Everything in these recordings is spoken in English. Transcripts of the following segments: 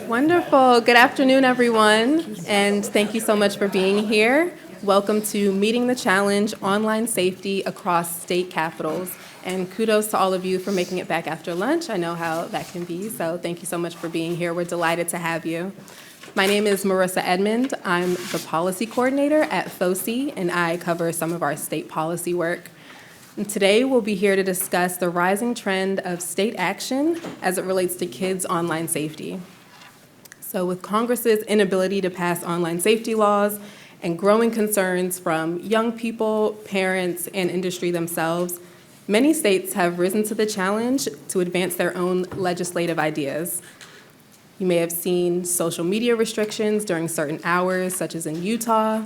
Wonderful. Good afternoon, everyone, and thank you so much for being here. Welcome to Meeting the Challenge, Online Safety Across State Capitals. And kudos to all of you for making it back after lunch. I know how that can be, so thank you so much for being here. We're delighted to have you. My name is Marissa Edmund. I'm the policy coordinator at FOSI, and I cover some of our state policy work. And today, we'll be here to discuss the rising trend of state action as it relates to kids' online safety. So with Congress's inability to pass online safety laws and growing concerns from young people, parents, and industry themselves, many states have risen to the challenge to advance their own legislative ideas. You may have seen social media restrictions during certain hours, such as in Utah,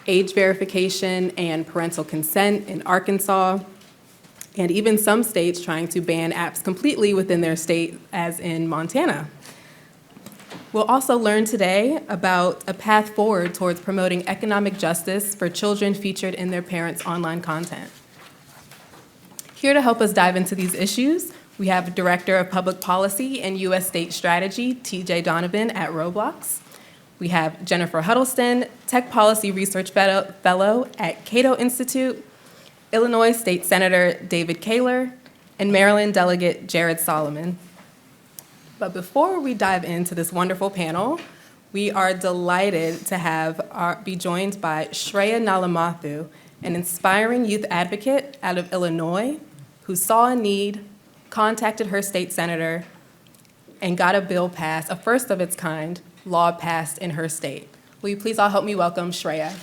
age verification and parental consent in Arkansas, and even some states trying to ban apps completely within their state, as in Montana. We'll also learn today about a path forward towards promoting economic justice for children featured in their parents' online content. Here to help us dive into these issues, we have Director of Public Policy and U.S. State Strategy, TJ Donovan at Roblox. We have Jennifer Huddleston, Tech Policy Research Fellow at Cato Institute, Illinois State Senator David Koehler, and Maryland Delegate Jared Solomon. But before we dive into this wonderful panel, we are delighted to be joined by Shreya Nallamothu, an inspiring youth advocate out of Illinois who saw a need, contacted her state senator, and got a bill passed, a first of its kind, law passed in her state. Will you please all help me welcome Shreya?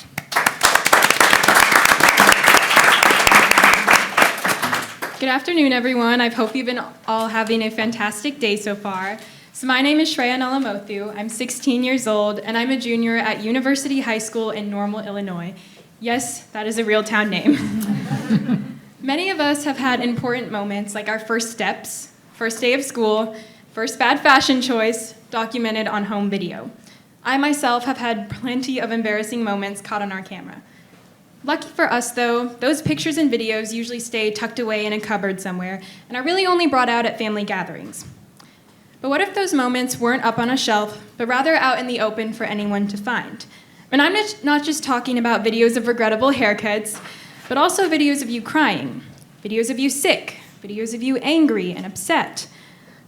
Good afternoon, everyone. I hope you've been all having a fantastic day so far. So my name is Shreya Nallamothu. I'm 16 years old, and I'm a junior at University High School in Normal, Illinois. Yes, that is a real town name. Many of us have had important moments like our first steps, first day of school, first bad fashion choice, documented on home video. I myself have had plenty of embarrassing moments caught on our camera. Lucky for us, though, those pictures and videos usually stay tucked away in a cupboard somewhere and are really only brought out at family gatherings. But what if those moments weren't up on a shelf, but rather out in the open for anyone to find? And I'm not just talking about videos of regrettable haircuts, but also videos of you crying, videos of you sick, videos of you angry and upset.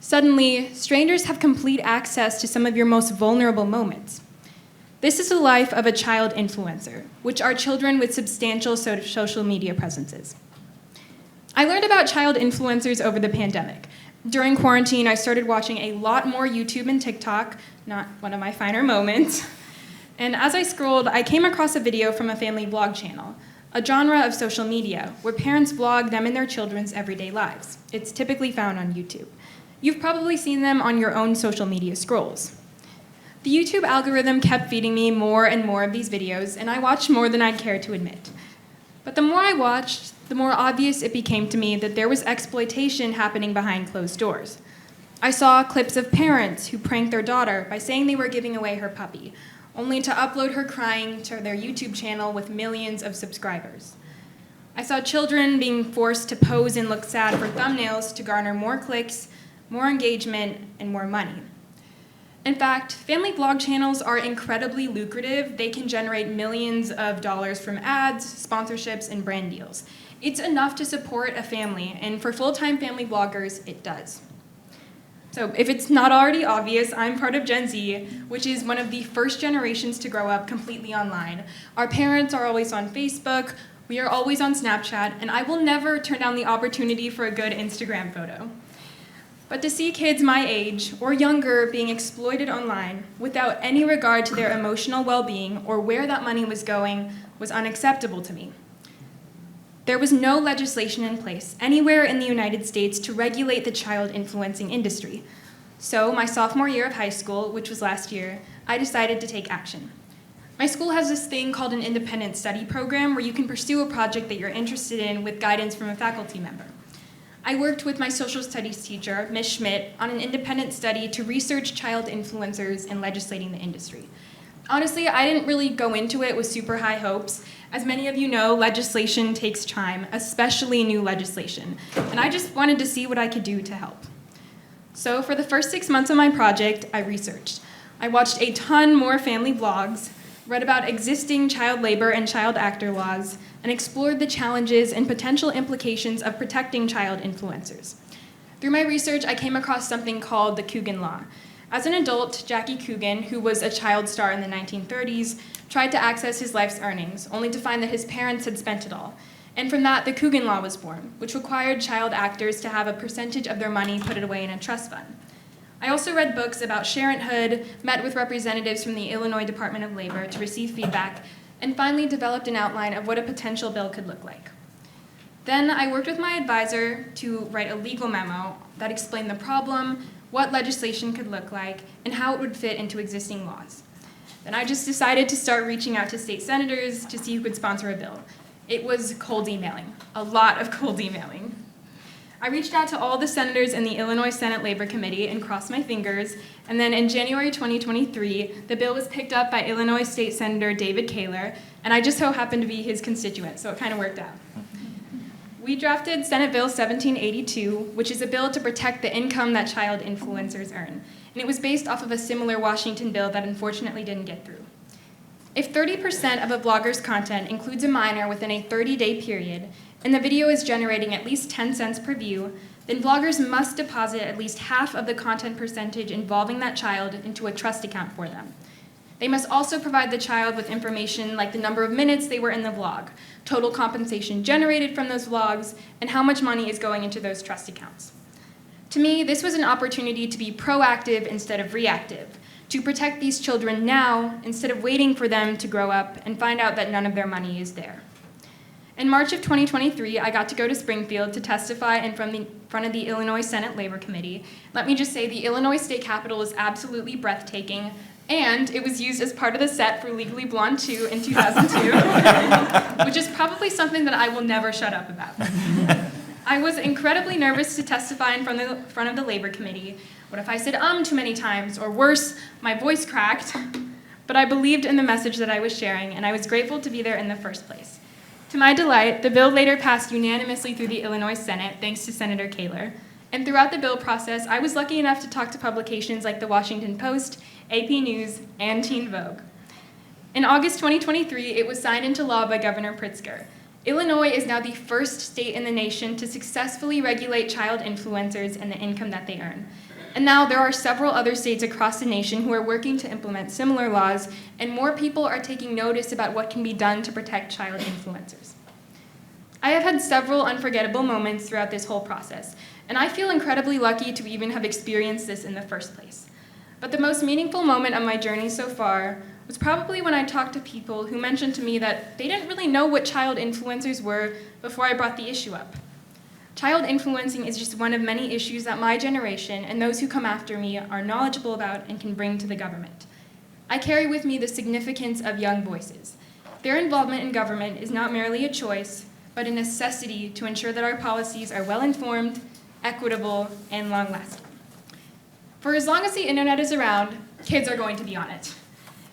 Suddenly, strangers have complete access to some of your most vulnerable moments. This is the life of a child influencer, which are children with substantial social media presences. I learned about child influencers over the pandemic. During quarantine, I started watching a lot more YouTube and TikTok, not one of my finer moments. And as I scrolled, I came across a video from a family vlog channel, a genre of social media where parents vlog them and their children's everyday lives. It's typically found on YouTube. You've probably seen them on your own social media scrolls. The YouTube algorithm kept feeding me more and more of these videos, and I watched more than I'd care to admit. But the more I watched, the more obvious it became to me that there was exploitation happening behind closed doors. I saw clips of parents who pranked their daughter by saying they were giving away her puppy, only to upload her crying to their YouTube channel with millions of subscribers. I saw children being forced to pose and look sad for thumbnails to garner more clicks, more engagement, and more money. In fact, family vlog channels are incredibly lucrative. They can generate millions of dollars from ads, sponsorships, and brand deals. It's enough to support a family, and for full-time family vloggers, it does. So if it's not already obvious, I'm part of Gen Z, which is one of the first generations to grow up completely online. Our parents are always on Facebook, we are always on Snapchat, and I will never turn down the opportunity for a good Instagram photo. But to see kids my age or younger being exploited online without any regard to their emotional well-being or where that money was going was unacceptable to me. There was no legislation in place anywhere in the United States to regulate the child influencing industry. So my sophomore year of high school, which was last year, I decided to take action. My school has this thing called an independent study program where you can pursue a project that you're interested in with guidance from a faculty member. I worked with my social studies teacher, Ms. Schmidt, on an independent study to research child influencers and legislating the industry. Honestly, I didn't really go into it with super high hopes. As many of you know, legislation takes time, especially new legislation, and I just wanted to see what I could do to help. So for the first 6 months of my project, I researched. I watched a ton more family vlogs, read about existing child labor and child actor laws, and explored the challenges and potential implications of protecting child influencers. Through my research, I came across something called the Coogan Law. As an adult, Jackie Coogan, who was a child star in the 1930s, tried to access his life's earnings, only to find that his parents had spent it all. And from that, the Coogan Law was born, which required child actors to have a percentage of their money put away in a trust fund. I also read books about parenthood, met with representatives from the Illinois Department of Labor to receive feedback, and finally developed an outline of what a potential bill could look like. Then I worked with my advisor to write a legal memo that explained the problem, what legislation could look like, and how it would fit into existing laws. Then I just decided to start reaching out to state senators to see who could sponsor a bill. It was cold emailing, a lot of cold emailing. I reached out to all the senators in the Illinois Senate Labor Committee and crossed my fingers, and then in January 2023, the bill was picked up by Illinois State Senator David Koehler, and I just so happened to be his constituent, so it kind of worked out. We drafted Senate Bill 1782, which is a bill to protect the income that child influencers earn, and it was based off of a similar Washington bill that unfortunately didn't get through. If 30% of a blogger's content includes a minor within a 30-day period, and the video is generating at least 10 cents per view, then bloggers must deposit at least half of the content percentage involving that child into a trust account for them. They must also provide the child with information like the number of minutes they were in the vlog, total compensation generated from those vlogs, and how much money is going into those trust accounts. To me, this was an opportunity to be proactive instead of reactive, to protect these children now instead of waiting for them to grow up and find out that none of their money is there. In March of 2023, I got to go to Springfield to testify in front of the Illinois Senate Labor Committee. Let me just say the Illinois State Capitol is absolutely breathtaking, and it was used as part of the set for Legally Blonde 2 in 2002, which is probably something that I will never shut up about. I was incredibly nervous to testify in front of the Labor Committee. What if I said too many times, or worse, my voice cracked? But I believed in the message that I was sharing, and I was grateful to be there in the first place. To my delight, the bill later passed unanimously through the Illinois Senate, thanks to Senator Koehler. And throughout the bill process, I was lucky enough to talk to publications like the Washington Post, AP News, and Teen Vogue. In August 2023, it was signed into law by Governor Pritzker. Illinois is now the first state in the nation to successfully regulate child influencers and the income that they earn. And now there are several other states across the nation who are working to implement similar laws, and more people are taking notice about what can be done to protect child influencers. I have had several unforgettable moments throughout this whole process, and I feel incredibly lucky to even have experienced this in the first place. But the most meaningful moment of my journey so far was probably when I talked to people who mentioned to me that they didn't really know what child influencers were before I brought the issue up. Child influencing is just one of many issues that my generation and those who come after me are knowledgeable about and can bring to the government. I carry with me the significance of young voices. Their involvement in government is not merely a choice, but a necessity to ensure that our policies are well-informed, equitable, and long-lasting. For as long as the internet is around, kids are going to be on it.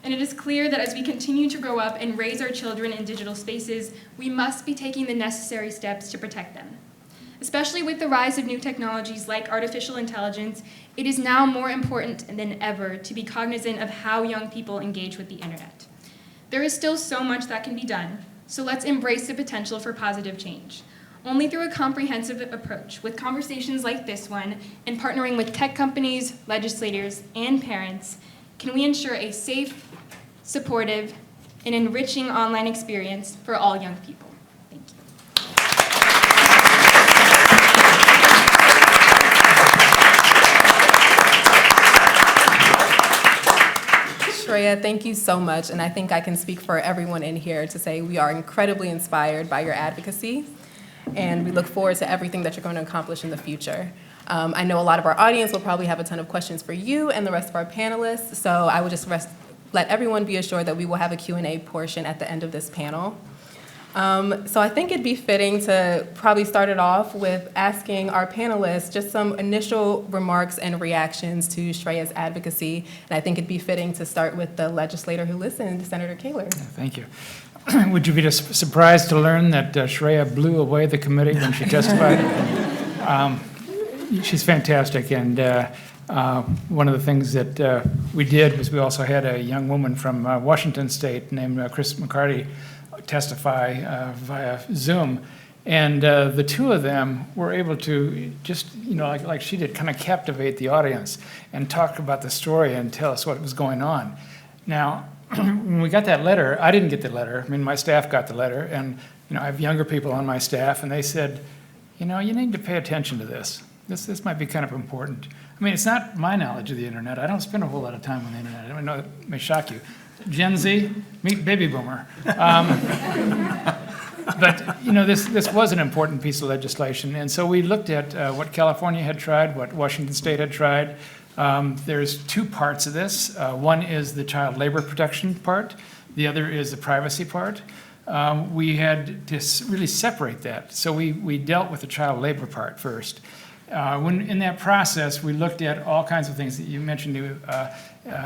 And it is clear that as we continue to grow up and raise our children in digital spaces, we must be taking the necessary steps to protect them. Especially with the rise of new technologies like artificial intelligence, it is now more important than ever to be cognizant of how young people engage with the internet. There is still so much that can be done, so let's embrace the potential for positive change. Only through a comprehensive approach, with conversations like this one, and partnering with tech companies, legislators, and parents, can we ensure a safe, supportive, and enriching online experience for all young people. Thank you. Shreya, thank you so much, and I think I can speak for everyone in here to say we are incredibly inspired by your advocacy, and we look forward to everything that you're going to accomplish in the future. I know a lot of our audience will probably have a ton of questions for you and the rest of our panelists, so I would just let everyone be assured that we will have a Q&A portion at the end of this panel. So I think it'd be fitting to probably start it off with asking our panelists just some initial remarks and reactions to Shreya's advocacy. And I think it'd be fitting to start with the legislator who listened, Senator Koehler. Thank you. Would you be surprised to learn that Shreya blew away the committee when she testified? she's fantastic, and one of the things that we did was we also had a young woman from Washington State named Chris McCarty testify via Zoom, and the two of them were able to just, like she did, kind of captivate the audience and talk about the story and tell us what was going on. Now, when we got that letter, I didn't get the letter. I mean, my staff got the letter, and I have younger people on my staff, and they said, you need to pay attention to this. This might be kind of important. I mean, it's not my knowledge of the internet. I don't spend a whole lot of time on the internet. I know it may shock you. Gen Z, meet baby boomer. But this was an important piece of legislation, and so we looked at what California had tried, what Washington State had tried. There's two parts of this. One is the child labor protection part. The other is the privacy part. We had to really separate that. So we dealt with the child labor part first. When in that process, we looked at all kinds of things that you mentioned. You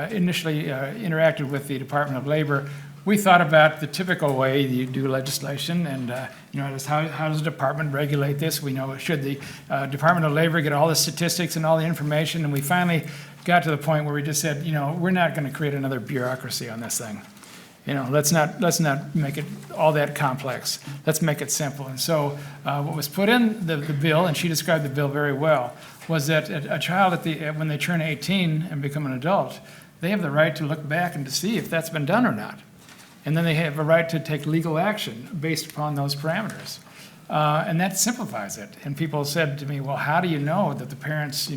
initially interacted with the Department of Labor. We thought about the typical way you do legislation, and how does the department regulate this? We know, should the Department of Labor get all the statistics and all the information? And we finally got to the point where we just said, we're not going to create another bureaucracy on this thing. Let's not make it all that complex. Let's make it simple. And so what was put in the bill, and she described the bill very well, was that a child when they turn 18 and become an adult, they have the right to look back and to see if that's been done or not. And then they have a right to take legal action based upon those parameters. And that simplifies it. And people said to me, well, how do you know that the parents,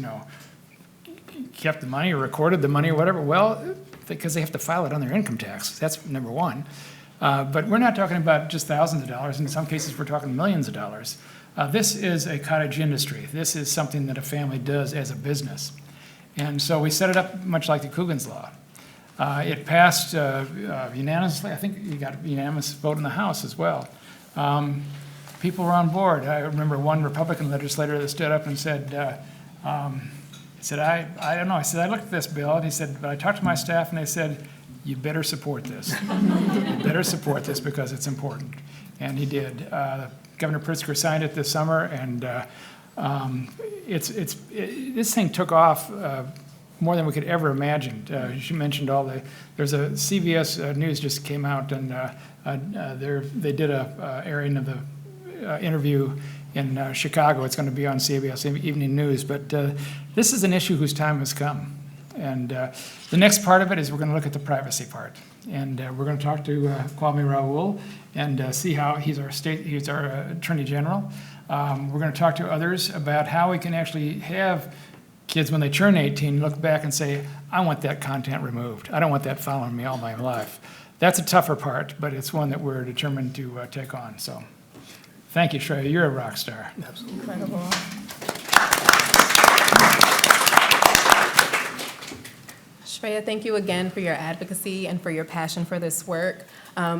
kept the money or recorded the money or whatever? Well, because they have to file it on their income tax. That's number one. But we're not talking about just thousands of dollars. In some cases, we're talking millions of dollars. This is a cottage industry. This is something that a family does as a business. And so we set it up much like the Coogan's Law. It passed unanimously. I think you got a unanimous vote in the House as well. People were on board. I remember one Republican legislator that stood up and said, I don't know. I said, I looked at this bill, and he said, but I talked to my staff, and they said, you better support this. You better support this because it's important. And he did. Governor Pritzker signed it this summer, and this thing took off more than we could ever imagine. She mentioned there's a CBS News just came out, and they did a airing of the interview in Chicago. It's going to be on CBS Evening News, but this is an issue whose time has come. And the next part of it is we're going to look at the privacy part. And we're going to talk to Kwame Raoul and see how he's our Attorney General. We're going to talk to others about how we can actually have kids, when they turn 18, look back and say, I want that content removed. I don't want that following me all my life. That's a tougher part, but it's one that we're determined to take on. So thank you, Shreya. You're a rock star. Absolutely incredible. Shreya, thank you again for your advocacy and for your passion for this work.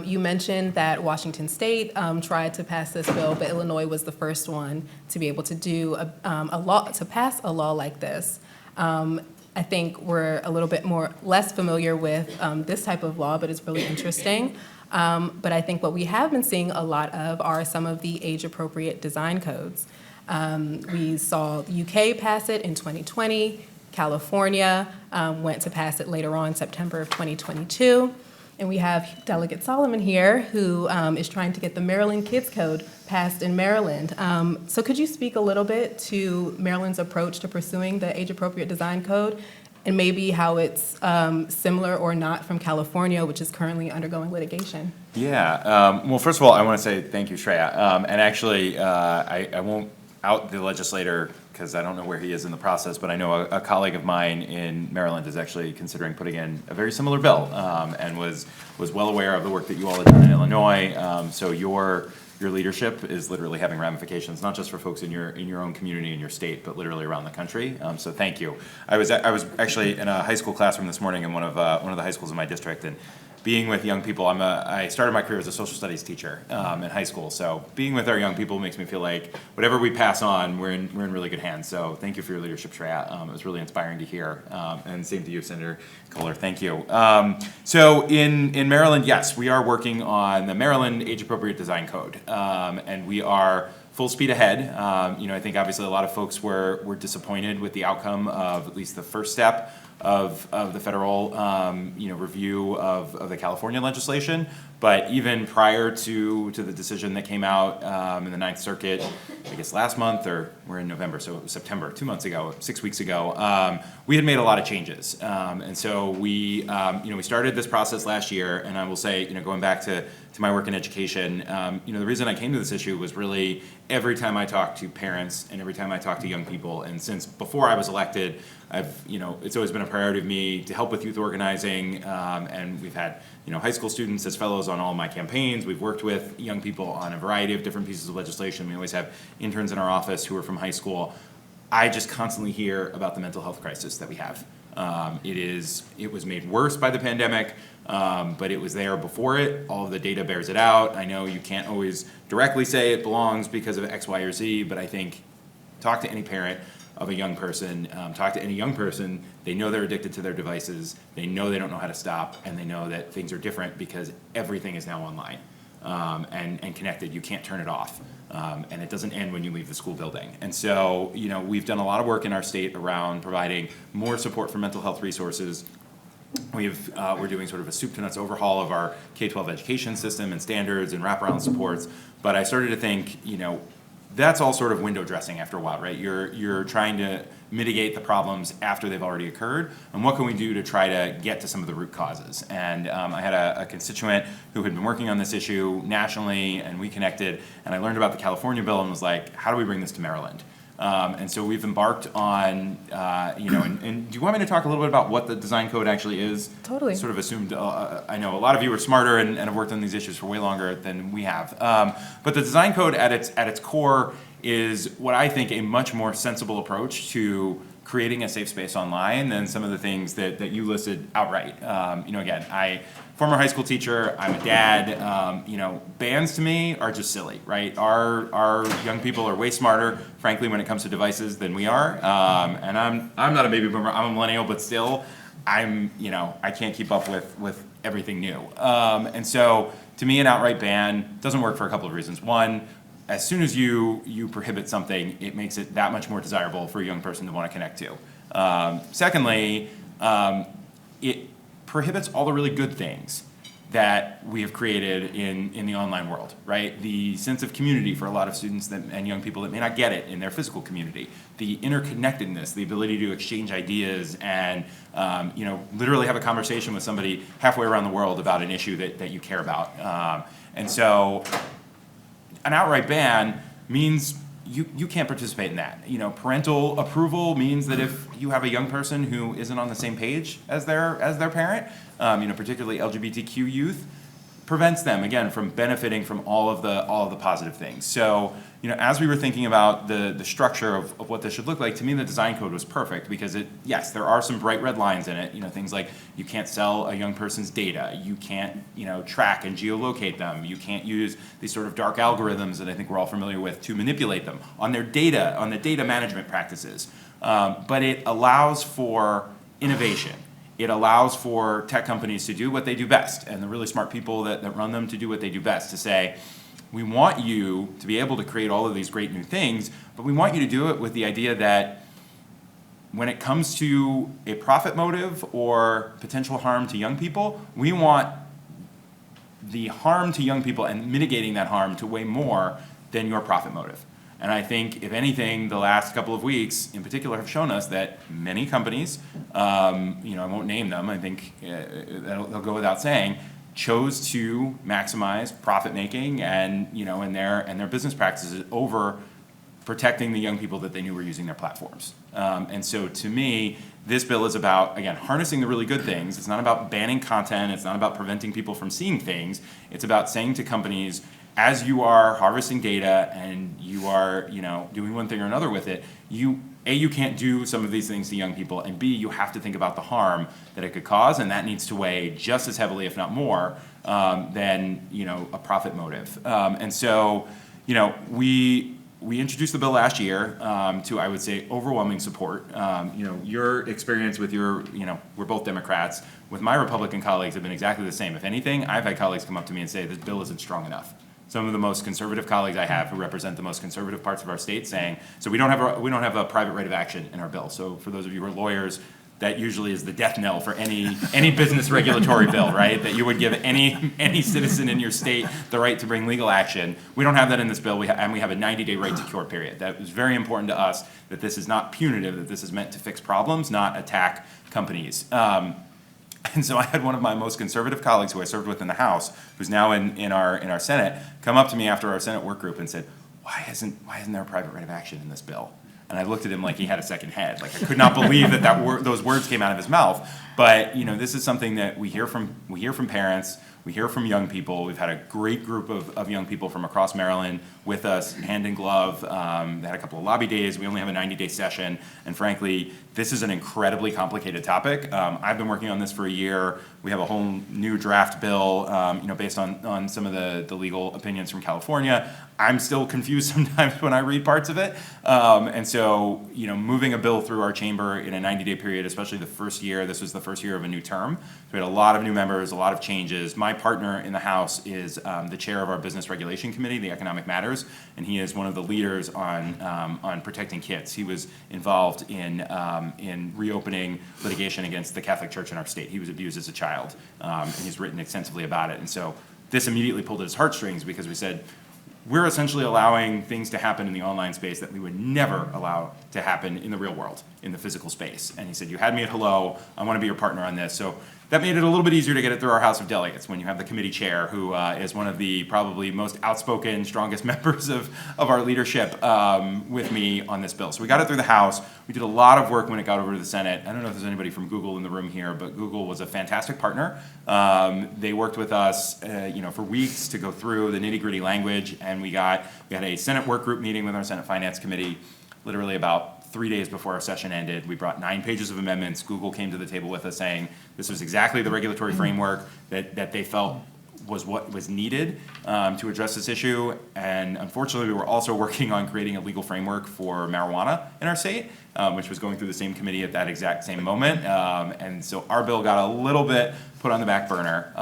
You mentioned that Washington State tried to pass this bill, but Illinois was the first one to be able to do to pass a law like this. I think we're a little bit less familiar with this type of law, but it's really interesting. But I think what we have been seeing a lot of are some of the age-appropriate design codes. We saw the UK pass it in 2020. California went to pass it later on, September of 2022. And we have Delegate Solomon here, who is trying to get the Maryland Kids Code passed in Maryland. So could you speak a little bit to Maryland's approach to pursuing the age-appropriate design code, and maybe how it's similar or not from California, which is currently undergoing litigation? Yeah. Well, first of all, I want to say thank you, Shreya. And actually, I won't out the legislator because I don't know where he is in the process, but I know a colleague of mine in Maryland is actually considering putting in a very similar bill, and was well aware of the work that you all have done in Illinois. So your leadership is literally having ramifications, not just for folks in your own community in your state, but literally around the country. So thank you. I was actually in a high school classroom this morning in one of the high schools in my district, and being with young people, I started my career as a social studies teacher in high school. So being with our young people makes me feel like whatever we pass on, we're in really good hands. So thank you for your leadership, Shreya. It was really inspiring to hear. And same to you, Senator Koehler. Thank you. So in Maryland, yes, we are working on the Maryland Age Appropriate Design Code, and we are full speed ahead. I think obviously a lot of folks were disappointed with the outcome of at least the first step of the federal review of the California legislation. But even prior to the decision that came out in the Ninth Circuit, I guess last month, or we're in November, so it was September, 2 months ago, 6 weeks ago, we had made a lot of changes. And so we started this process last year, and I will say, going back to my work in education, the reason I came to this issue was really every time I talk to parents and every time I talk to young people, and since before I was elected, it's always been a priority of me to help with youth organizing, and we've had, high school students as fellows on all of my campaigns. We've worked with young people on a variety of different pieces of legislation. We always have interns in our office who are from high school. I just constantly hear about the mental health crisis that we have. It was made worse by the pandemic, but it was there before it. All of the data bears it out. I know you can't always directly say it belongs because of X, Y, or Z, but I think talk to any parent of a young person, talk to any young person, they know they're addicted to their devices, they know they don't know how to stop, and they know that things are different because everything is now online and connected. You can't turn it off. And it doesn't end when you leave the school building. And so, we've done a lot of work in our state around providing more support for mental health resources. We're doing sort of a soup to nuts overhaul of our K-12 education system and standards and wraparound supports. But I started to think, that's all sort of window dressing after a while, right? You're trying to mitigate the problems after they've already occurred, and what can we do to try to get to some of the root causes? And I had a constituent who had been working on this issue nationally, and we connected, and I learned about the California bill and was like, how do we bring this to Maryland? And so we've embarked on, and do you want me to talk a little bit about what the design code actually is? Totally. Sort of assumed, I know a lot of you are smarter and have worked on these issues for way longer than we have. But the design code at its core is what I think a much more sensible approach to creating a safe space online than some of the things that you listed outright. Again, former high school teacher, I'm a dad, bans to me are just silly, right? Our young people are way smarter, frankly, when it comes to devices than we are. And I'm not a baby boomer, I'm a millennial, but still, I can't keep up with everything new. And so, to me, an outright ban doesn't work for a couple of reasons. One, as soon as you prohibit something, it makes it that much more desirable for a young person to want to connect to. Secondly, it prohibits all the really good things that we have created in the online world, right? The sense of community for a lot of students and young people that may not get it in their physical community, the interconnectedness, the ability to exchange ideas and literally have a conversation with somebody halfway around the world about an issue that you care about. And so an outright ban means you can't participate in that. Parental approval means that if you have a young person who isn't on the same page as their parent, particularly LGBTQ youth, prevents them again from benefiting from all of the positive things. So, as we were thinking about the structure of what this should look like, to me the design code was perfect because yes, there are some bright red lines in it. Things like you can't sell a young person's data, you can't track and geolocate them, you can't use these sort of dark algorithms that I think we're all familiar with to manipulate them on their data, on the data management practices. But it allows for innovation. It allows for tech companies to do what they do best, and the really smart people that run them to do what they do best, to say, we want you to be able to create all of these great new things, but we want you to do it with the idea that when it comes to a profit motive or potential harm to young people, we want the harm to young people and mitigating that harm to weigh more than your profit motive. And I think, if anything, the last couple of weeks in particular have shown us that many companies, I won't name them, I think they'll go without saying, chose to maximize profit making and their business practices over protecting the young people that they knew were using their platforms. And so to me, this bill is about, again, harnessing the really good things. It's not about banning content. It's not about preventing people from seeing things. It's about saying to companies, as you are harvesting data and you are, doing one thing or another with it, you can't do some of these things to young people, and B, you have to think about the harm that it could cause, and that needs to weigh just as heavily, if not more, than, a profit motive. And so, we introduced the bill last year to, I would say, overwhelming support. Your experience with we're both Democrats, with my Republican colleagues have been exactly the same. If anything, I've had colleagues come up to me and say, this bill isn't strong enough. some of the most conservative colleagues I have who represent the most conservative parts of our state saying, so we don't have a private right of action in our bill. So for those of you who are lawyers, that usually is the death knell for any business regulatory bill, right? That you would give any citizen in your state the right to bring legal action. We don't have that in this bill, and we have a 90-day right to cure period. That was very important to us, that this is not punitive, that this is meant to fix problems, not attack companies. And so I had one of my most conservative colleagues who I served with in the House, who's now in our Senate, come up to me after our Senate work group and said, why isn't there a private right of action in this bill? And I looked at him like he had a second head. Like, I could not believe those words came out of his mouth. But this is something that we hear from parents, we hear from young people. We've had a great group of young people from across Maryland with us, hand in glove. They had a couple of lobby days. We only have a 90-day session. And frankly, this is an incredibly complicated topic. I've been working on this for a year. We have a whole new draft bill, based on some of the legal opinions from California. I'm still confused sometimes when I read parts of it. And so, moving a bill through our chamber in a 90-day period, especially the first year, this was the first year of a new term. So we had a lot of new members, a lot of changes. My partner in the House is the chair of our Business Regulation Committee, the Economic Matters, and he is one of the leaders on protecting kids. He was involved in reopening litigation against the Catholic Church in our state. He was abused as a child, and he's written extensively about it. And so this immediately pulled at his heartstrings because we said, we're essentially allowing things to happen in the online space that we would never allow to happen in the real world, in the physical space. And he said, you had me at hello, I want to be your partner on this. So that made it a little bit easier to get it through our House of Delegates when you have the committee chair who is one of the probably most outspoken, strongest members of our leadership with me on this bill. So we got it through the House. We did a lot of work when it got over to the Senate. I don't know if there's anybody from Google in the room here, but Google was a fantastic partner. They worked with us for weeks to go through the nitty-gritty language, and we had a Senate work group meeting with our Senate Finance Committee literally about 3 days before our session ended. We brought 9 pages of amendments. Google came to the table with us saying this was exactly the regulatory framework that they felt was what was needed to address this issue. And unfortunately, we were also working on creating a legal framework for marijuana in our state, which was going through the same committee at that exact same moment. And so our bill got a little bit put on the back burner,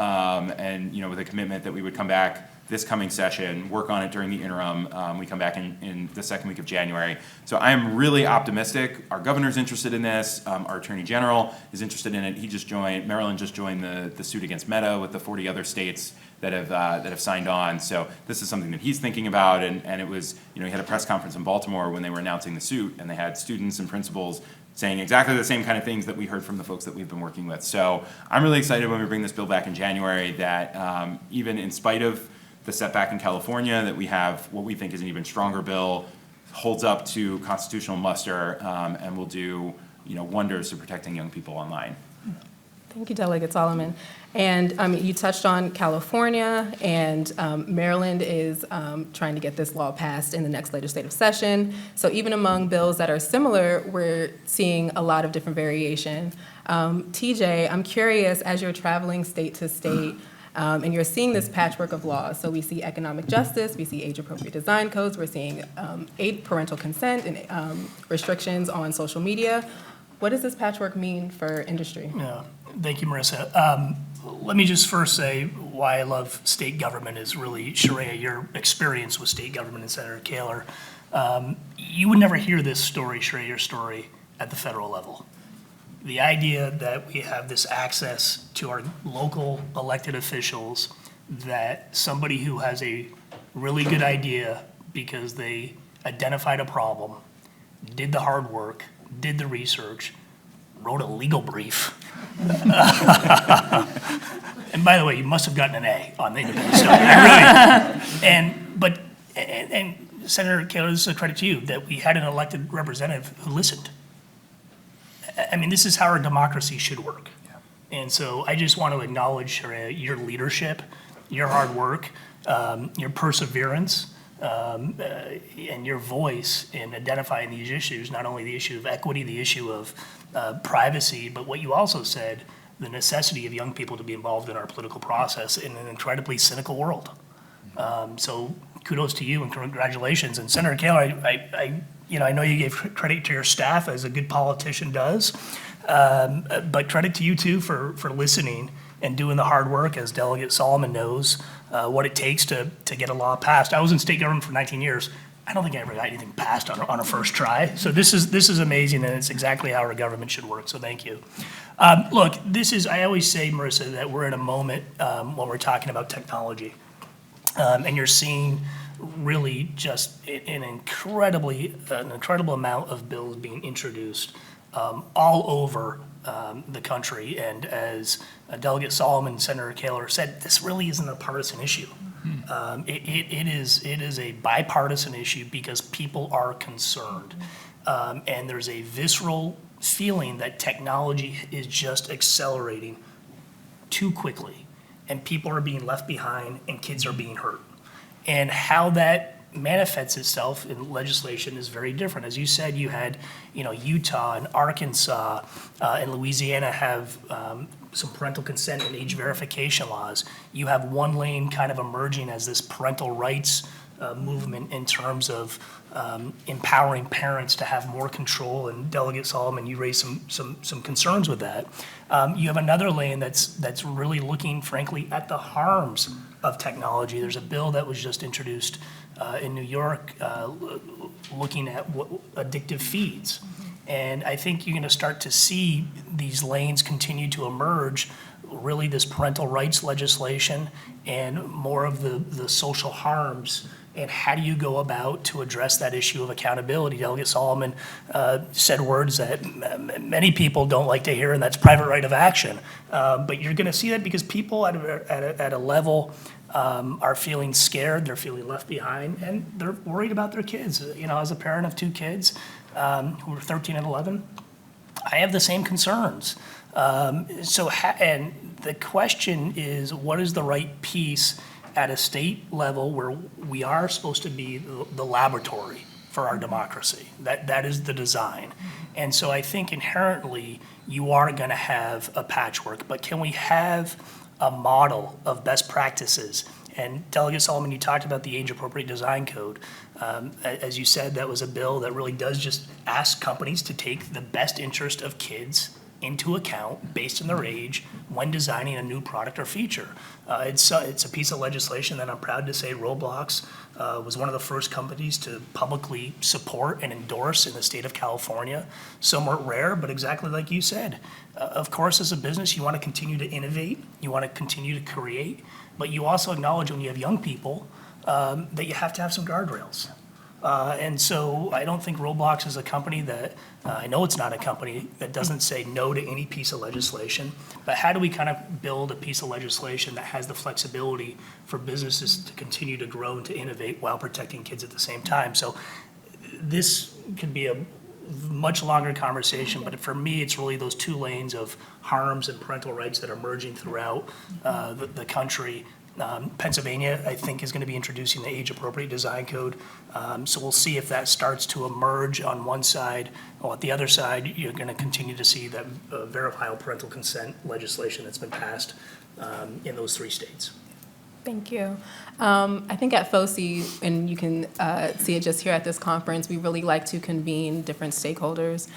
and with a commitment that we would come back this coming session, work on it during the interim. We come back in the second week of January. So I am really optimistic. Our governor's interested in this. Our attorney general is interested in it. Maryland just joined the suit against Meta with the 40 other states that have signed on. So this is something that he's thinking about. And it was, he had a press conference in Baltimore when they were announcing the suit, and they had students and principals saying exactly the same kind of things that we heard from the folks that we've been working with. So I'm really excited when we bring this bill back in January that even in spite of the setback in California, that we have what we think is an even stronger bill, holds up to constitutional muster, and will do wonders to protecting young people online. Thank you, Delegate Solomon. And you touched on California, and Maryland is trying to get this law passed in the next legislative session. So even among bills that are similar, we're seeing a lot of different variation. TJ, I'm curious, as you're traveling state to state, and you're seeing this patchwork of laws. So we see economic justice, we see age-appropriate design codes, we're seeing parental consent and restrictions on social media. What does this patchwork mean for industry? Yeah, thank you, Marissa. Let me just first say why I love state government is really, Shreya, your experience with state government and Senator Koehler. You would never hear this story, Shreya, your story, at the federal level. The idea that we have this access to our local elected officials, that somebody who has a really good idea because they identified a problem, did the hard work, did the research, wrote a legal brief. And by the way, you must have gotten an A on the independent study. Really. And Senator Cato, this is a credit to you that we had an elected representative who listened. I mean, this is how our democracy should work. Yeah. And so I just want to acknowledge your leadership, your hard work, your perseverance, and your voice in identifying these issues, not only the issue of equity, the issue of privacy, but what you also said, the necessity of young people to be involved in our political process in an incredibly cynical world. So kudos to you and congratulations. And Senator Koehler, I know you gave credit to your staff, as a good politician does, but credit to you too for listening and doing the hard work, as Delegate Solomon knows. what it takes to get a law passed. I was in state government for 19 years. I don't think I ever got anything passed on a first try. So this is amazing, and it's exactly how our government should work, so thank you. Look, I always say, Marissa, that we're in a moment when we're talking about technology. And you're seeing really just an incredible amount of bills being introduced all over the country. And as Delegate Solomon and Senator Koehler said, this really isn't a partisan issue. It is a bipartisan issue because people are concerned. And there's a visceral feeling that technology is just accelerating too quickly. And people are being left behind and kids are being hurt. And how that manifests itself in legislation is very different. As you said, you had, Utah and Arkansas and Louisiana have some parental consent and age verification laws. You have one lane kind of emerging as this parental rights movement in terms of empowering parents to have more control. And Delegate Solomon, you raised some concerns with that. You have another lane that's really looking, frankly, at the harms of technology. There's a bill that was just introduced in New York looking at addictive feeds. And I think you're going to start to see these lanes continue to emerge, really this parental rights legislation and more of the social harms. And how do you go about to address that issue of accountability? Delegate Solomon said words that many people don't like to hear, and that's private right of action. But you're going to see that because people at a level are feeling scared, they're feeling left behind, and they're worried about their kids. As a parent of two kids who are 13 and 11, I have the same concerns. And the question is, what is the right piece at a state level where we are supposed to be the laboratory for our democracy? That is the design. And so I think inherently you are going to have a patchwork, but can we have a model of best practices? And Delegate Solomon, you talked about the age-appropriate design code. As you said, that was a bill that really does just ask companies to take the best interest of kids into account based on their age when designing a new product or feature. It's a piece of legislation that I'm proud to say Roblox was one of the first companies to publicly support and endorse in the state of California. Somewhat rare, but exactly like you said. Of course, as a business, you want to continue to innovate, you want to continue to create, but you also acknowledge when you have young people that you have to have some guardrails. And so I don't think Roblox is a company that, I know it's not a company that doesn't say no to any piece of legislation, but how do we kind of build a piece of legislation that has the flexibility for businesses to continue to grow and to innovate while protecting kids at the same time? So this could be a much longer conversation, but for me, it's really those two lanes of harms and parental rights that are merging throughout the country. Pennsylvania, I think, is going to be introducing the age-appropriate design code. So we'll see if that starts to emerge on one side. Or at the other side, you're going to continue to see that verifiable parental consent legislation that's been passed in those 3 states. Thank you. I think at FOSI, and you can see it just here at this conference, we really like to convene different stakeholders.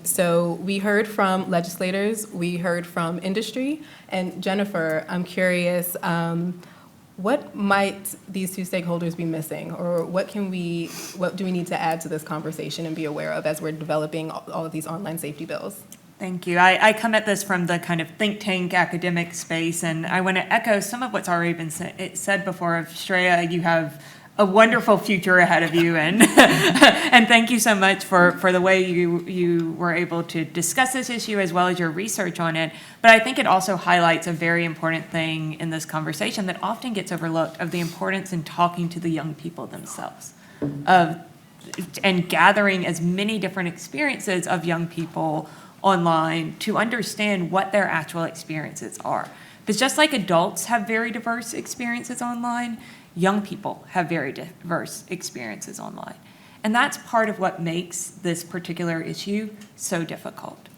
So we heard from legislators, we heard from industry, and Jennifer, I'm curious, what might these 2 stakeholders be missing, or what do we need to add to this conversation and be aware of as we're developing all of these online safety bills? Thank you. I come at this from the kind of think tank academic space, and I want to echo some of what's already been said before of Shreya. You have a wonderful future ahead of you, and and thank you so much for the way you were able to discuss this issue as well as your research on it. But I think it also highlights a very important thing in this conversation that often gets overlooked, of the importance in talking to the young people themselves, and gathering as many different experiences of young people online to understand what their actual experiences are. Because just like adults have very diverse experiences online, young people have very diverse experiences online. And that's part of what makes this particular issue so difficult,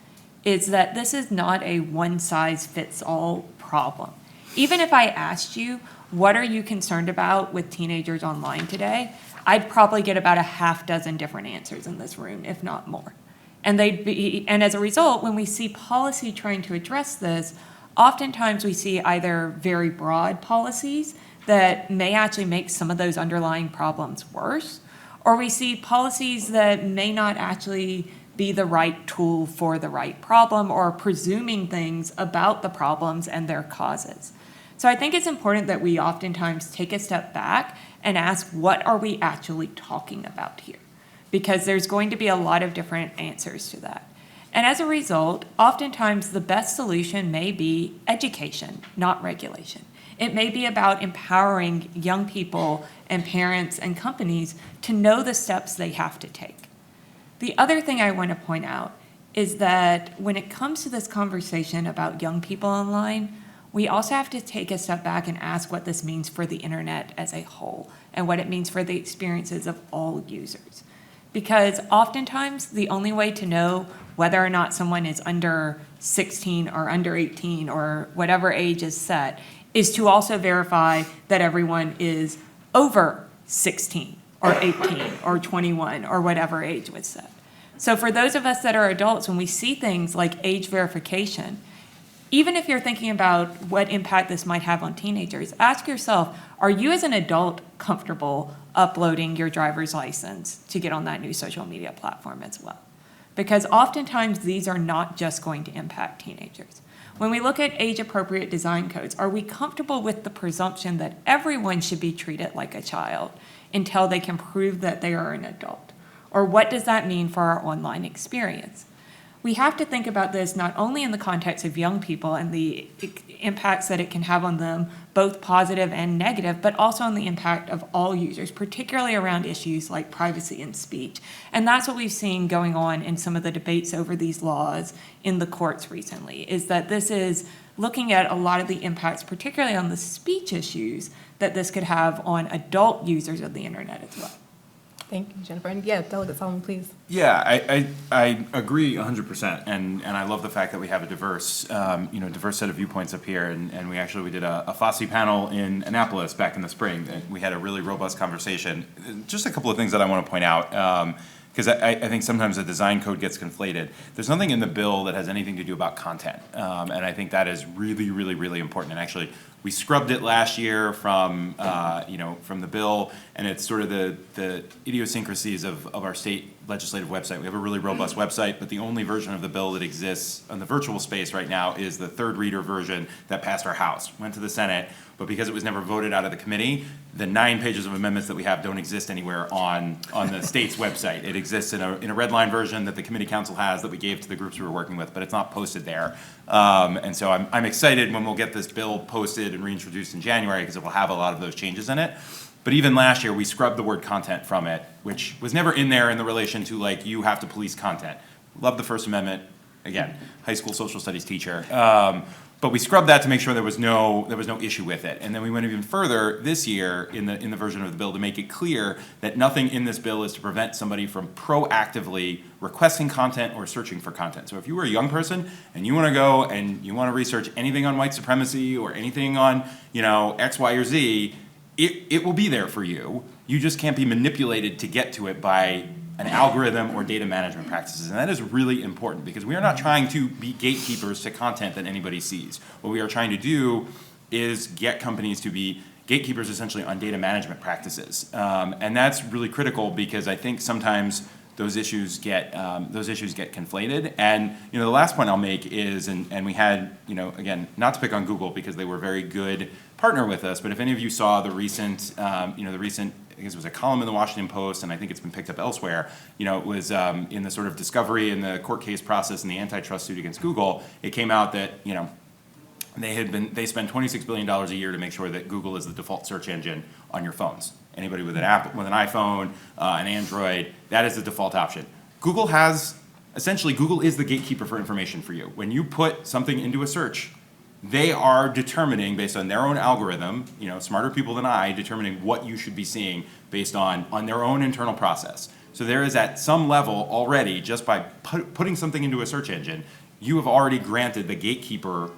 is that this is not a one-size-fits-all problem. Even if I asked you, what are you concerned about with teenagers online today, I'd probably get about a half dozen different answers in this room, if not more. And as a result, when we see policy trying to address this, oftentimes we see either very broad policies that may actually make some of those underlying problems worse, or we see policies that may not actually be the right tool for the right problem, or presuming things about the problems and their causes. So I think it's important that we oftentimes take a step back and ask, what are we actually talking about here? Because there's going to be a lot of different answers to that. And as a result, oftentimes the best solution may be education, not regulation. It may be about empowering young people and parents and companies to know the steps they have to take. The other thing I want to point out is that when it comes to this conversation about young people online, we also have to take a step back and ask what this means for the internet as a whole and what it means for the experiences of all users. Because oftentimes the only way to know whether or not someone is under 16 or under 18 or whatever age is set is to also verify that everyone is over 16 or 18 or 21 or whatever age was set. So for those of us that are adults, when we see things like age verification, even if you're thinking about what impact this might have on teenagers, ask yourself, are you as an adult comfortable uploading your driver's license to get on that new social media platform as well? Because oftentimes these are not just going to impact teenagers. When we look at age-appropriate design codes, are we comfortable with the presumption that everyone should be treated like a child until they can prove that they are an adult? Or what does that mean for our online experience? We have to think about this not only in the context of young people and the impacts that it can have on them, both positive and negative, but also on the impact of all users, particularly around issues like privacy and speech. And that's what we've seen going on in some of the debates over these laws in the courts recently, is that this is looking at a lot of the impacts, particularly on the speech issues, that this could have on adult users of the internet as well. Thank you, Jennifer. And yeah, Delegate Solomon, please. Yeah, I agree 100%, and I love the fact that we have a diverse set of viewpoints up here, and we did a FOSI panel in Annapolis back in the spring. And we had a really robust conversation. Just a couple of things that I want to point out, because I think sometimes the design code gets conflated. There's nothing in the bill that has anything to do about content, and I think that is really, really, really important. And actually, we scrubbed it last year from the bill, and it's sort of the idiosyncrasies of our state legislative website. We have a really robust website, but the only version of the bill that exists on the virtual space right now is the third reader version that passed our House, went to the Senate, but because it was never voted out of the committee, the 9 pages of amendments that we have don't exist anywhere on the state's website. It exists in a red line version that the committee council has that we gave to the groups we were working with, but it's not posted there. And so I'm excited when we'll get this bill posted and reintroduced in January, because it will have a lot of those changes in it. But even last year, we scrubbed the word content from it, which was never in there in the relation to, like, you have to police content. Love the First Amendment, again, high school social studies teacher. But we scrubbed that to make sure there was no issue with it. And then we went even further this year in the version of the bill to make it clear that nothing in this bill is to prevent somebody from proactively requesting content or searching for content. So if you were a young person and you want to go and you want to research anything on white supremacy or anything on, X, Y, or Z, it will be there for you. You just can't be manipulated to get to it by an algorithm or data management practices. And that is really important, because we are not trying to be gatekeepers to content that anybody sees. What we are trying to do is get companies to be gatekeepers essentially on data management practices. And that's really critical, because I think sometimes those issues get conflated. And the last point I'll make is, and we had, again, not to pick on Google because they were a very good partner with us, but if any of you saw the recent, I guess it was a column in the Washington Post, and I think it's been picked up elsewhere. It was in the sort of discovery in the court case process and the antitrust suit against Google. It came out that they spend $26 billion a year to make sure that Google is the default search engine on your phones. Anybody with an iPhone, an Android, that is the default option. Google is the gatekeeper for information for you. When you put something into a search, they are determining, based on their own algorithm, smarter people than I, determining what you should be seeing based on their own internal process. So there is, at some level already, just by putting something into a search engine, you have already granted the gatekeeper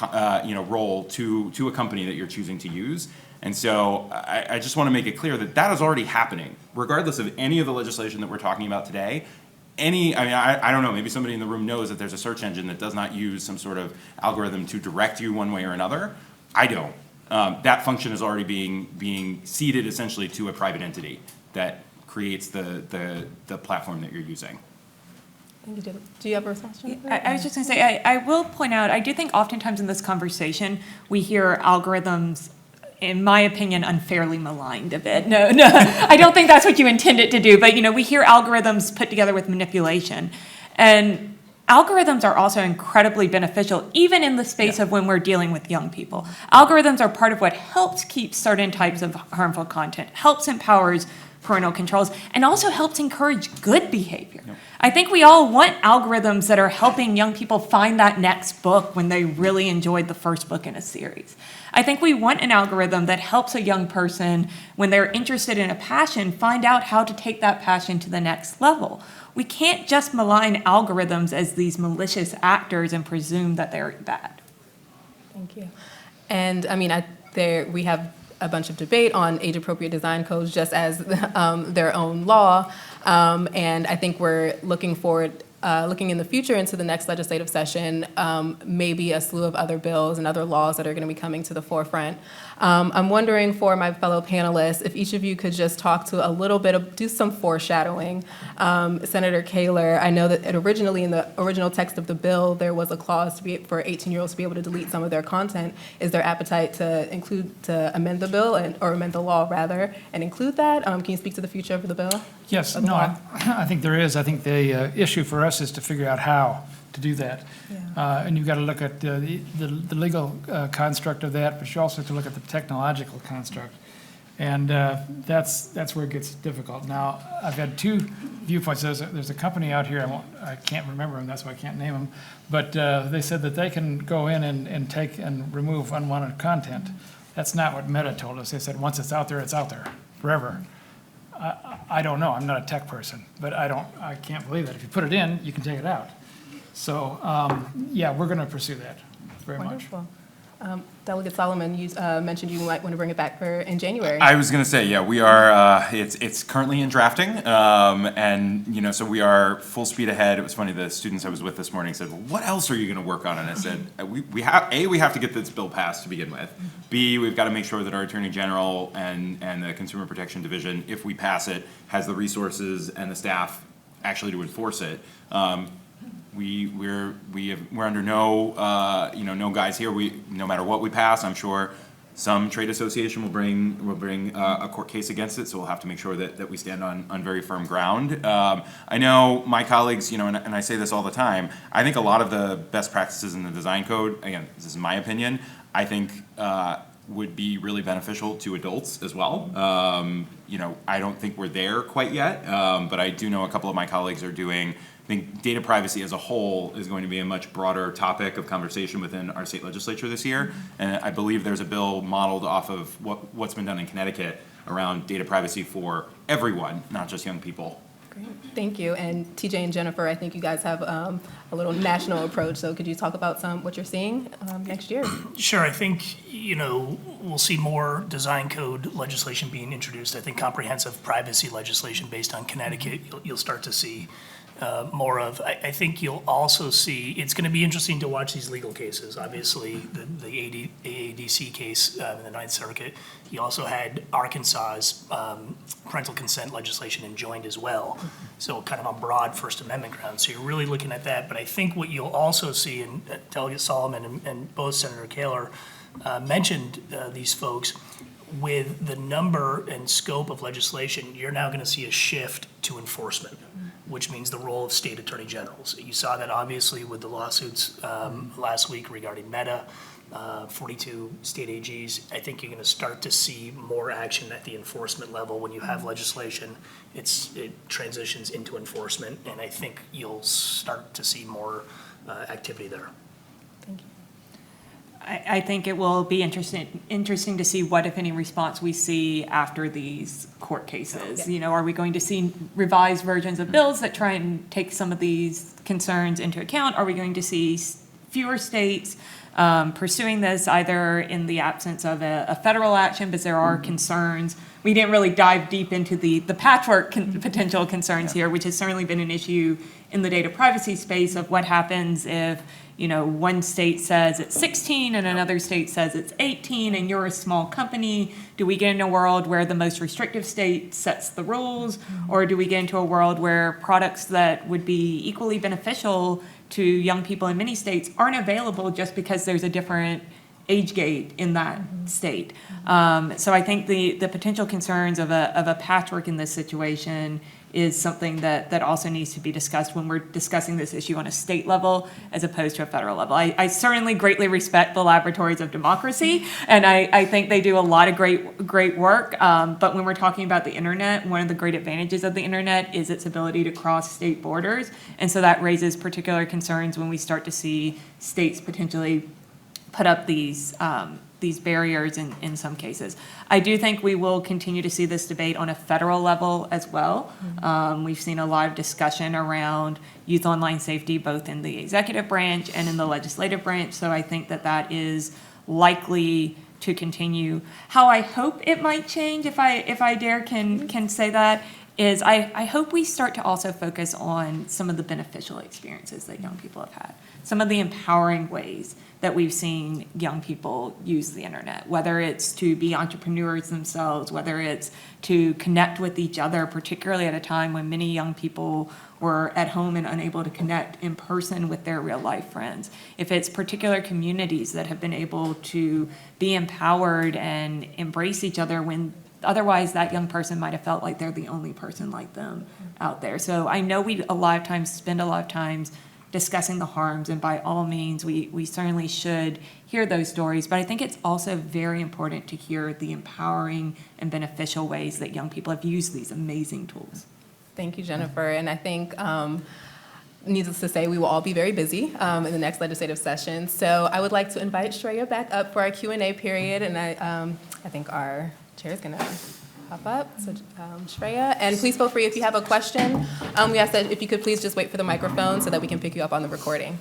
role to a company that you're choosing to use. And so I just want to make it clear that is already happening, regardless of any of the legislation that we're talking about today. I don't know, maybe somebody in the room knows that there's a search engine that does not use some sort of algorithm to direct you one way or another. I don't. that function is already being ceded essentially to a private entity that creates the platform that you're using. Thank you, David. Do you have a response? I was just going to say, I will point out, I do think oftentimes in this conversation, we hear algorithms, in my opinion, unfairly maligned a bit. No, I don't think that's what you intend it to do, but we hear algorithms put together with manipulation. And algorithms are also incredibly beneficial, even in the space of when we're dealing with young people. Algorithms are part of what helps keep certain types of harmful content, helps empowers parental controls, and also helps encourage good behavior. Yep. I think we all want algorithms that are helping young people find that next book when they really enjoyed the first book in a series. I think we want an algorithm that helps a young person, when they're interested in a passion, find out how to take that passion to the next level. We can't just malign algorithms as these malicious actors and presume that they're bad. Thank you. And I mean, we have a bunch of debate on age-appropriate design codes just as their own law. And I think we're looking forward, looking in the future into the next legislative session, maybe a slew of other bills and other laws that are going to be coming to the forefront. I'm wondering for my fellow panelists, if each of you could just talk to a little bit of, do some foreshadowing. Senator Koehler, I know that originally in the original text of the bill, there was a clause for 18-year-olds to be able to delete some of their content. Is there appetite to amend the bill, or amend the law rather, and include that? Can you speak to the future of the bill? Yes, no, I think there is. I think the issue for us is to figure out how to do that. Yeah. And you've got to look at the legal construct of that, but you also have to look at the technological construct. And that's where it gets difficult. Now, I've had two viewpoints. There's a company out here, I can't remember them, that's why I can't name them, but they said that they can go in and take and remove unwanted content. That's not what Meta told us. They said once it's out there forever. I don't know, I'm not a tech person, but I can't believe that. If you put it in, you can take it out. So, yeah, we're going to pursue that very Wonderful. Delegate Solomon, you mentioned you might want to bring it back in January. I was going to say, yeah, we are, it's currently in drafting, and, so we are full speed ahead. It was funny, the students I was with this morning said, well, what else are you going to work on? And I said, we have to get this bill passed to begin with. B, we've got to make sure that our Attorney General and the Consumer Protection Division, if we pass it, has the resources and the staff actually to enforce it. We're under no guise here. No matter what we pass, I'm sure some trade association will bring a court case against it. So we'll have to make sure that we stand on very firm ground. I know my colleagues, and I say this all the time. I think a lot of the best practices in the design code, again, this is my opinion, I think would be really beneficial to adults as well. I don't think we're there quite yet, but I do know a couple of my colleagues are doing. I think data privacy as a whole is going to be a much broader topic of conversation within our state legislature this year. And I believe there's a bill modeled off of what's been done in Connecticut around data privacy for everyone, not just young people. Great, thank you. And TJ and Jennifer, I think you guys have a little national approach. So could you talk about what you're seeing next year? Sure, I think, we'll see more design code legislation being introduced. I think comprehensive privacy legislation based on Connecticut, you'll start to see more of. I think you'll also see, it's going to be interesting to watch these legal cases. Obviously, the AADC case in the Ninth Circuit. You also had Arkansas's parental consent legislation enjoined as well. So kind of on broad First Amendment grounds. So you're really looking at that. But I think what you'll also see, and Delegate Solomon and both Senator Koehler mentioned these folks, with the number and scope of legislation, you're now going to see a shift to enforcement, which means the role of state attorney generals. You saw that obviously with the lawsuits last week regarding Meta, 42 state AGs. I think you're going to start to see more action at the enforcement level. When you have legislation, it transitions into enforcement, and I think you'll start to see more activity there. Thank you. I think it will be interesting to see what, if any, response we see after these court cases. Yeah. Are we going to see revised versions of bills that try and take some of these concerns into account? Are we going to see fewer states pursuing this, either in the absence of a federal action, because there are concerns? We didn't really dive deep into the patchwork potential concerns here, which has certainly been an issue in the data privacy space of what happens if one state says it's 16 and another state says it's 18 and you're a small company? Do we get in a world where the most restrictive state sets the rules? Or do we get into a world where products that would be equally beneficial to young people in many states aren't available just because there's a different age gate in that state? So I think the potential concerns of a patchwork in this situation is something that also needs to be discussed when we're discussing this issue on a state level as opposed to a federal level. I certainly greatly respect the laboratories of democracy, and I think they do a lot of great work. But when we're talking about the internet, one of the great advantages of the internet is its ability to cross state borders. And so that raises particular concerns when we start to see states potentially put up these barriers in some cases. I do think we will continue to see this debate on a federal level as well. We've seen a lot of discussion around youth online safety, both in the executive branch and in the legislative branch. So I think that is likely to continue. How I hope it might change, if I dare can say that, is I hope we start to also focus on some of the beneficial experiences that young people have had, some of the empowering ways that we've seen young people use the internet, whether it's to be entrepreneurs themselves, whether it's to connect with each other, particularly at a time when many young people were at home and unable to connect in person with their real life friends. If it's particular communities that have been able to be empowered and embrace each other when otherwise that young person might have felt like they're the only person like them out there. So I know we spend a lot of times discussing the harms, and by all means, we certainly should hear those stories, but I think it's also very important to hear the empowering and beneficial ways that young people have used these amazing tools. Thank you, Jennifer. And I think, needless to say, we will all be very busy in the next legislative session. So I would like to invite Shreya back up for our Q&A period, and I think our chair is going to pop up. So Shreya, and please feel free if you have a question. We ask that if you could please just wait for the microphone so that we can pick you up on the recording.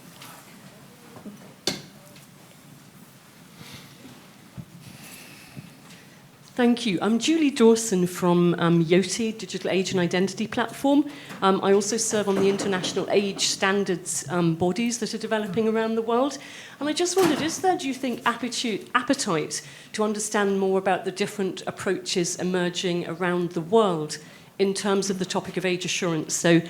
Thank you. I'm Julie Dawson from YOTI, Digital Age and Identity Platform. I also serve on the international age standards bodies that are developing around the world. And I just wondered, is there, do you think, appetite to understand more about the different approaches emerging around the world in terms of the topic of age assurance? So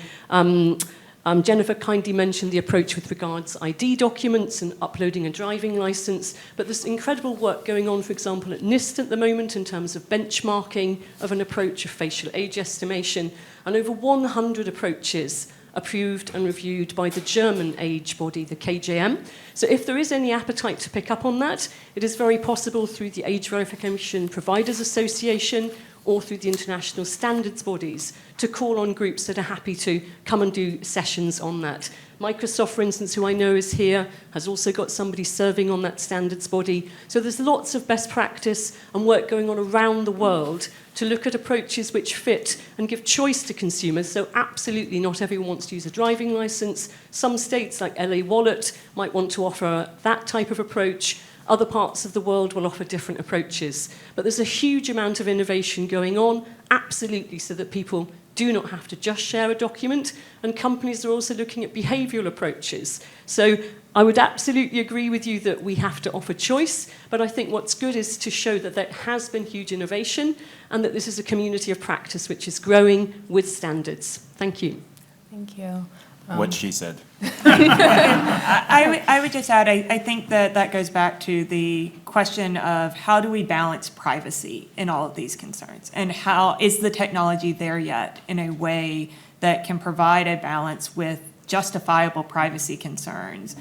Jennifer kindly mentioned the approach with regards ID documents and uploading a driving license, but there's incredible work going on, for example, at NIST at the moment in terms of benchmarking of an approach of facial age estimation, and over 100 approaches approved and reviewed by the German age body, the KJM. So if there is any appetite to pick up on that, it is very possible through the Age Verification Providers Association or through the international standards bodies to call on groups that are happy to come and do sessions on that. Microsoft, for instance, who I know is here, has also got somebody serving on that standards body. So there's lots of best practice and work going on around the world to look at approaches which fit and give choice to consumers. So absolutely not everyone wants to use a driving license. Some states, like LA Wallet, might want to offer that type of approach. Other parts of the world will offer different approaches. But there's a huge amount of innovation going on, absolutely, so that people do not have to just share a document, and companies are also looking at behavioural approaches. So I would absolutely agree with you that we have to offer choice, but I think what's good is to show that there has been huge innovation and that this is a community of practice which is growing with standards. Thank you. Thank you. What she said. I would just add, I think that goes back to the question of how do we balance privacy in all of these concerns, and how is the technology there yet in a way that can provide a balance with justifiable privacy concerns.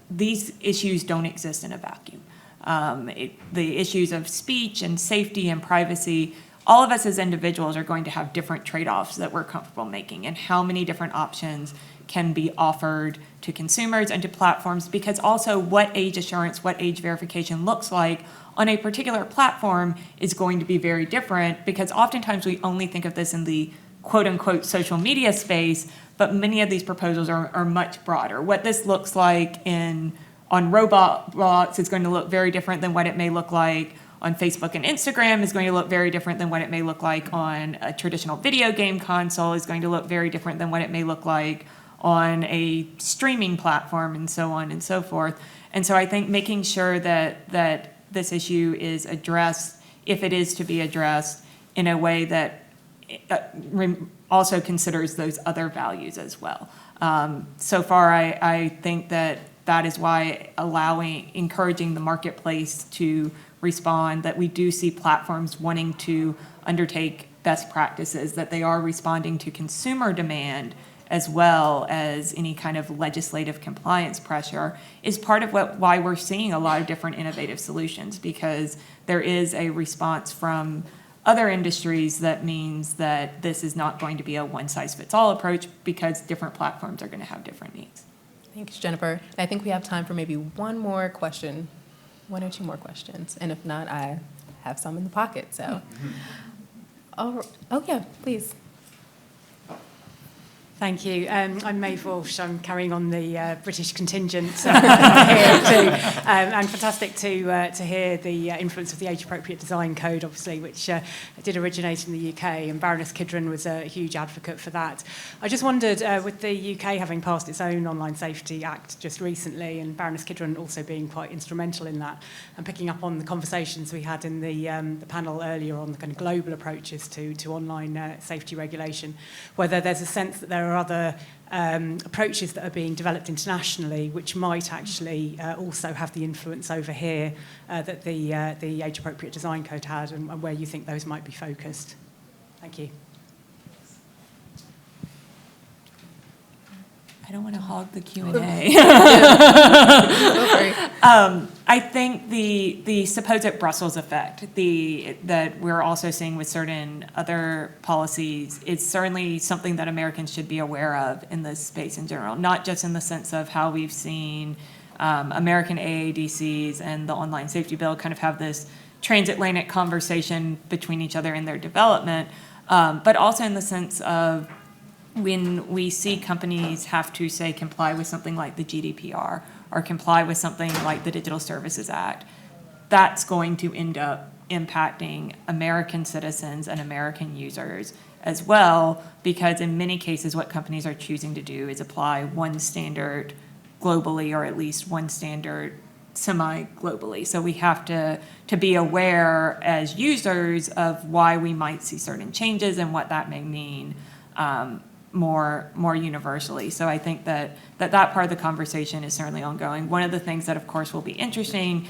These issues don't exist in a vacuum. The issues of speech and safety and privacy, all of us as individuals are going to have different trade-offs that we're comfortable making, and how many different options can be offered to consumers and to platforms, because also what age assurance, what age verification looks like on a particular platform is going to be very different, because oftentimes we only think of this in the quote-unquote social media space, but many of these proposals are much broader. What this looks like on Roblox is going to look very different than what it may look like on Facebook and Instagram, is going to look very different than what it may look like on a traditional video game console, is going to look very different than what it may look like on a streaming platform and so on and so forth. And so I think making sure that this issue is addressed, if it is to be addressed, in a way that also considers those other values as well. So far, I think that is why encouraging the marketplace to respond, that we do see platforms wanting to undertake best practices, that they are responding to consumer demand as well as any kind of legislative compliance pressure, is part of why we're seeing a lot of different innovative solutions, because there is a response from other industries that means that this is not going to be a one-size-fits-all approach, because different platforms are going to have different needs. Thanks, Jennifer. I think we have time for maybe one more question, one or two more questions. And if not, I have some in the pocket, so. Oh, yeah, please. Thank you. I'm Maeve Walsh. I'm carrying on the British contingent here too. And fantastic to hear the influence of the age-appropriate design code, obviously, which did originate in the UK, and Baroness Kidron was a huge advocate for that. I just wondered, with the UK having passed its own Online Safety Act just recently, and Baroness Kidron also being quite instrumental in that, and picking up on the conversations we had in the panel earlier on the kind of global approaches to online safety regulation, whether there's a sense that there are other approaches that are being developed internationally which might actually also have the influence over here that the age-appropriate design code had, and where you think those might be focused. Thank you. I don't want to hog the Q&A. I think the supposed Brussels effect, that we're also seeing with certain other policies, is certainly something that Americans should be aware of in this space in general, not just in the sense of how we've seen American AADCs and the Online Safety Bill kind of have this transatlantic conversation between each other in their development, but also in the sense of when we see companies have to, say, comply with something like the GDPR or comply with something like the Digital Services Act, that's going to end up impacting American citizens and American users as well, because in many cases what companies are choosing to do is apply one standard globally, or at least one standard semi-globally. So we have to be aware as users of why we might see certain changes and what that may mean more universally. So I think that part of the conversation is certainly ongoing. One of the things that, of course, will be interesting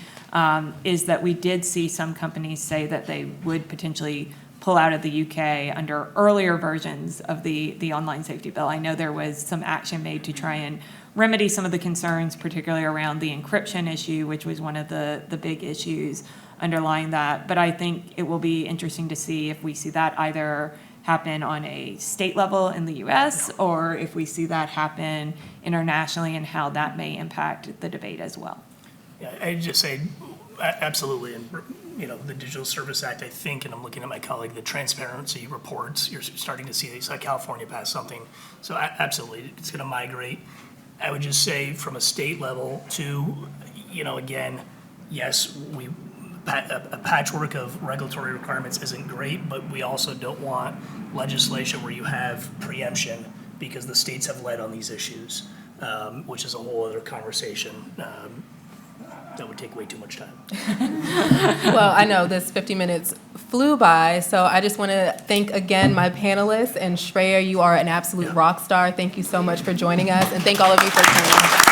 is that we did see some companies say that they would potentially pull out of the UK under earlier versions of the Online Safety Bill. I know there was some action made to try and remedy some of the concerns, particularly around the encryption issue, which was one of the big issues underlying that. But I think it will be interesting to see if we see that either happen on a state level in the US, or if we see that happen internationally, and how that may impact the debate as well. Yeah, I'd just say absolutely. And the Digital Service Act, I think, and I'm looking at my colleague, the transparency reports, you're starting to see these, like California passed something. So absolutely, it's going to migrate. I would just say from a state level to, again, yes, a patchwork of regulatory requirements isn't great, but we also don't want legislation where you have preemption because the states have led on these issues, which is a whole other conversation that would take way too much time. Well, I know this 50 minutes flew by, so I just want to thank again my panelists, and Shreya, you are an absolute rock star. Thank you so much for joining us, and thank all of you for coming.